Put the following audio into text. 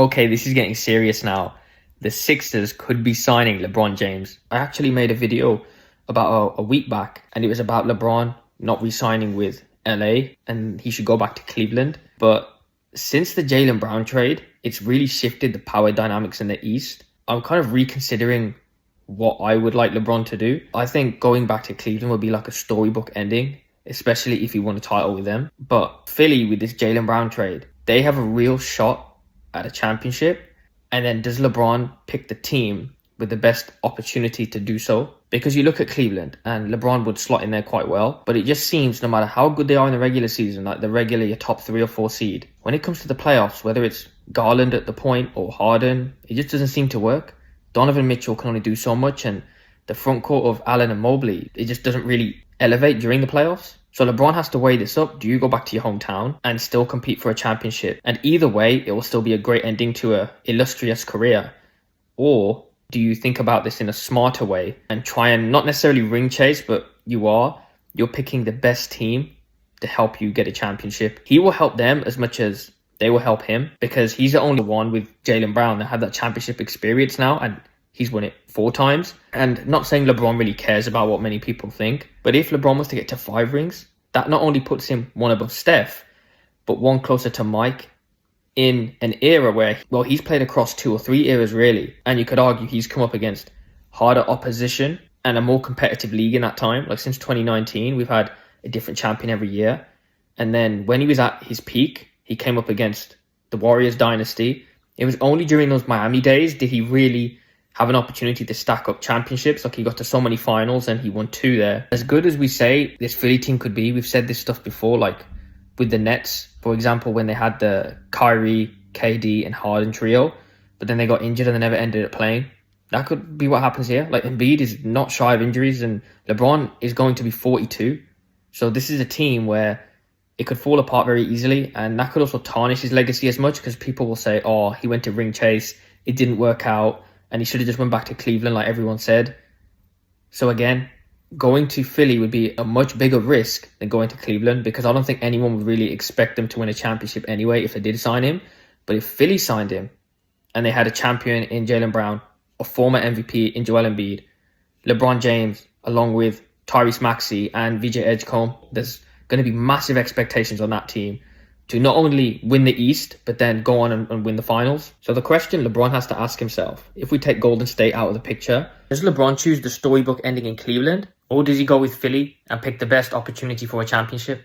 Okay, this is getting serious now. The Sixers could be signing LeBron James. I actually made a video about a week back, and it was about LeBron not re-signing with LA and he should go back to Cleveland. But since the Jaylen Brown trade, it's really shifted the power dynamics in the East. I'm kind of reconsidering what I would like LeBron to do. I think going back to Cleveland would be like a storybook ending, especially if he won a title with them. But Philly, with this Jaylen Brown trade, they have a real shot at a championship. And then does LeBron pick the team with the best opportunity to do so? Because you look at Cleveland and LeBron would slot in there quite well, but it just seems no matter how good they are in the regular season, like they're regularly a top 3 or 4 seed, when it comes to the playoffs, whether it's Garland at the point or Harden, it just doesn't seem to work. Donovan Mitchell can only do so much, and the front court of Allen and Mobley, it just doesn't really elevate during the playoffs. So LeBron has to weigh this up. Do you go back to your hometown and still compete for a championship? And either way, it will still be a great ending to a illustrious career. Or do you think about this in a smarter way and try and not necessarily ring chase, but you're picking the best team to help you get a championship. He will help them as much as they will help him, because he's the only one with Jaylen Brown that had that championship experience now, and he's won it 4 times. And not saying LeBron really cares about what many people think, but if LeBron was to get to 5 rings, that not only puts him one above Steph, but one closer to Mike in an era where, well, he's played across 2 or 3 eras really. And you could argue he's come up against harder opposition and a more competitive league in that time. Like since 2019, we've had a different champion every year. And then when he was at his peak, he came up against the Warriors dynasty. It was only during those Miami days did he really have an opportunity to stack up championships. Like he got to so many finals and he won 2 there. As good as we say this Philly team could be, we've said this stuff before, like with the Nets, for example, when they had the Kyrie, KD and Harden trio, but then they got injured and they never ended up playing. That could be what happens here. Like Embiid is not shy of injuries and LeBron is going to be 42. So this is a team where it could fall apart very easily, and that could also tarnish his legacy as much, because people will say, oh, he went to ring chase, it didn't work out, and he should have just went back to Cleveland like everyone said. So again, going to Philly would be a much bigger risk than going to Cleveland, because I don't think anyone would really expect them to win a championship anyway if they did sign him. But if Philly signed him and they had a champion in Jaylen Brown, a former MVP in Joel Embiid, LeBron James, along with Tyrese Maxey and VJ Edgecombe, there's going to be massive expectations on that team to not only win the East, but then go on and win the finals. So the question LeBron has to ask himself, if we take Golden State out of the picture, does LeBron choose the storybook ending in Cleveland, or does he go with Philly and pick the best opportunity for a championship?